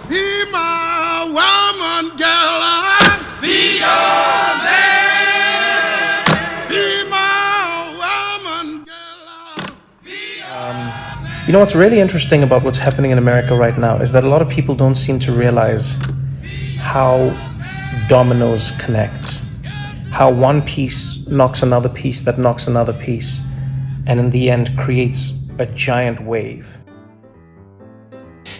Be my woman, girl. Be your man. Be my woman, girl. Be your man. You know what's really interesting about what's happening in America right now is that a lot of people don't seem to realize how dominoes connect, how one piece knocks another piece that knocks another piece, and in the end creates a giant wave.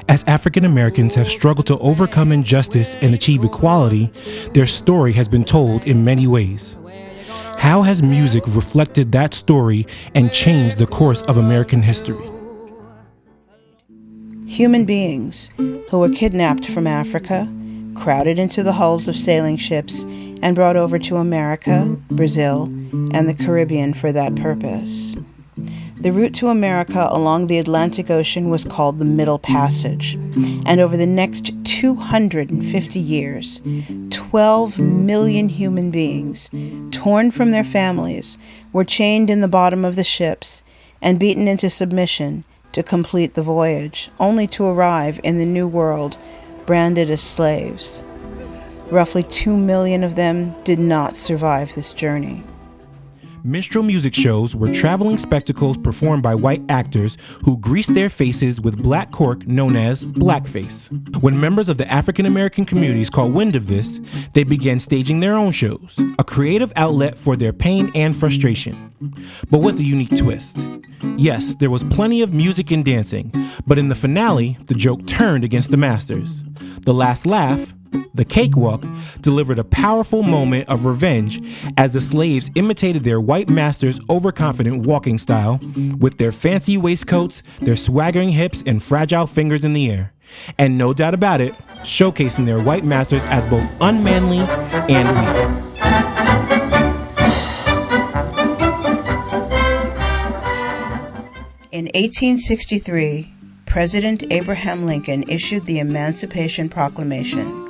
As African Americans have struggled to overcome injustice and achieve equality, their story has been told in many ways. How has music reflected that story and changed the course of American history? Human beings who were kidnapped from Africa, crowded into the hulls of sailing ships, and brought over to America, Brazil, and the Caribbean for that purpose. The route to America along the Atlantic Ocean was called the Middle Passage, and over the next 250 years, 12 million human beings, torn from their families, were chained in the bottom of the ships and beaten into submission to complete the voyage, only to arrive in the New World branded as slaves. Roughly 2 million of them did not survive this journey. Minstrel music shows were traveling spectacles performed by white actors who greased their faces with black cork known as blackface. When members of the African American communities caught wind of this, they began staging their own shows, a creative outlet for their pain and frustration. But with a unique twist. Yes, there was plenty of music and dancing, but in the finale, the joke turned against the masters. The last laugh, the cakewalk, delivered a powerful moment of revenge as the slaves imitated their white masters' overconfident walking style with their fancy waistcoats, their swaggering hips, and fragile fingers in the air. And no doubt about it, showcasing their white masters as both unmanly and weak. In 1863, President Abraham Lincoln issued the Emancipation Proclamation.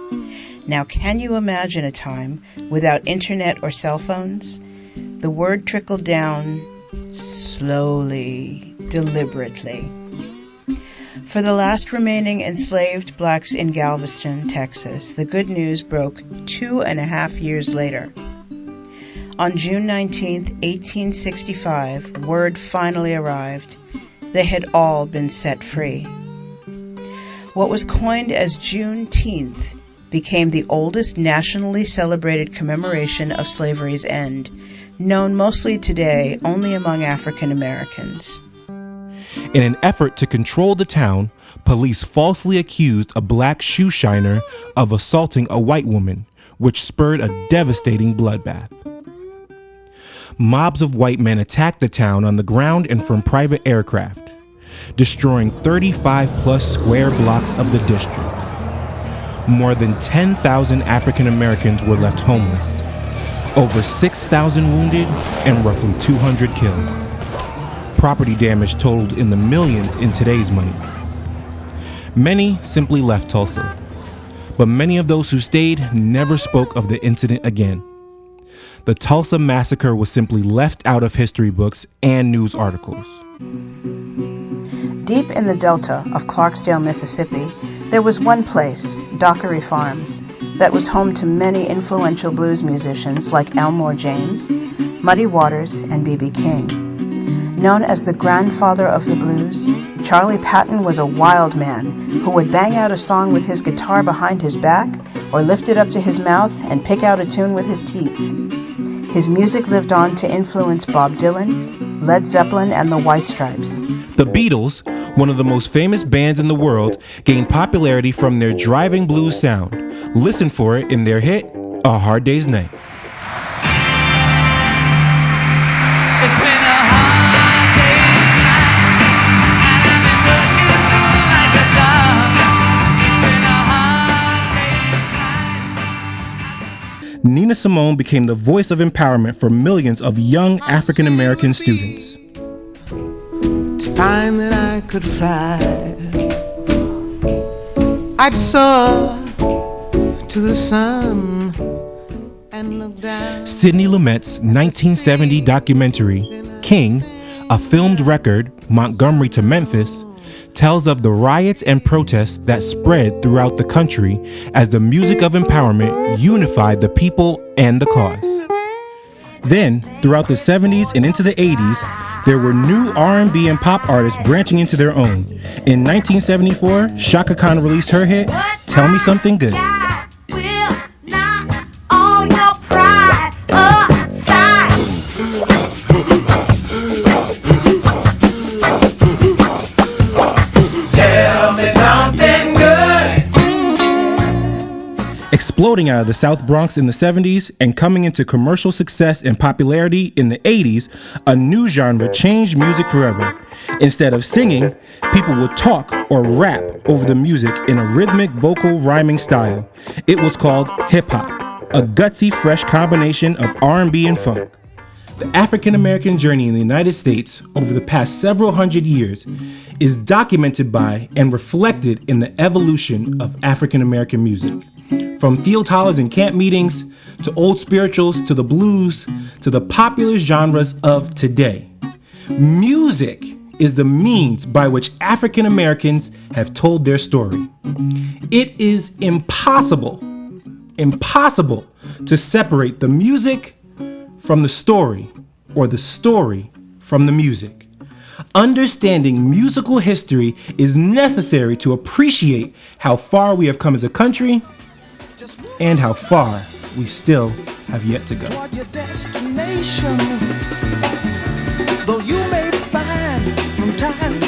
Now, can you imagine a time without internet or cell phones? The word trickled down slowly, deliberately. For the last remaining enslaved blacks in Galveston, Texas, the good news broke 2.5 years later. On June 19, 1865, word finally arrived. They had all been set free. What was coined as Juneteenth became the oldest nationally celebrated commemoration of slavery's end, known mostly today only among African Americans. In an effort to control the town, police falsely accused a black shoe shiner of assaulting a white woman, which spurred a devastating bloodbath. Mobs of white men attacked the town on the ground and from private aircraft, destroying 35-plus square blocks of the district. More than 10,000 African Americans were left homeless, over 6,000 wounded, and roughly 200 killed. Property damage totaled in the millions in today's money. Many simply left Tulsa, but many of those who stayed never spoke of the incident again. The Tulsa Massacre was simply left out of history books and news articles. Deep in the delta of Clarksdale, Mississippi, there was one place, Dockery Farms, that was home to many influential blues musicians like Elmore James, Muddy Waters, and B.B. King. Known as the grandfather of the blues, Charlie Patton was a wild man who would bang out a song with his guitar behind his back or lift it up to his mouth and pick out a tune with his teeth. His music lived on to influence Bob Dylan, Led Zeppelin, and the White Stripes. The Beatles, one of the most famous bands in the world, gained popularity from their driving blues sound. Listen for it in their hit, A Hard Day's Night. It's been a hard day's night, and I've been working like a dog. It's been a hard day's night. Nina Simone became the voice of empowerment for millions of young African American students. To find that I could fly, I'd soar to the sun and look down. Sidney Lumet's 1970 documentary, King, a filmed record, Montgomery to Memphis, tells of the riots and protests that spread throughout the country as the music of empowerment unified the people and the cause. Then, throughout the 70s and into the 80s, there were new R&B and pop artists branching into their own. In 1974, Chaka Khan released her hit, Tell Me Something Good. Exploding out of the South Bronx in the 70s and coming into commercial success and popularity in the 80s, a new genre changed music forever. Instead of singing, people would talk or rap over the music in a rhythmic vocal rhyming style. It was called hip-hop, a gutsy, fresh combination of R&B and funk. The African American journey in the United States over the past several hundred years is documented by and reflected in the evolution of African American music. From field hollers and camp meetings, to old spirituals, to the blues, to the popular genres of today. Music is the means by which African Americans have told their story. It is impossible to separate the music from the story, or the story from the music. Understanding musical history is necessary to appreciate how far we have come as a country and how far we still have yet to go. Toward your destination, though you may find from time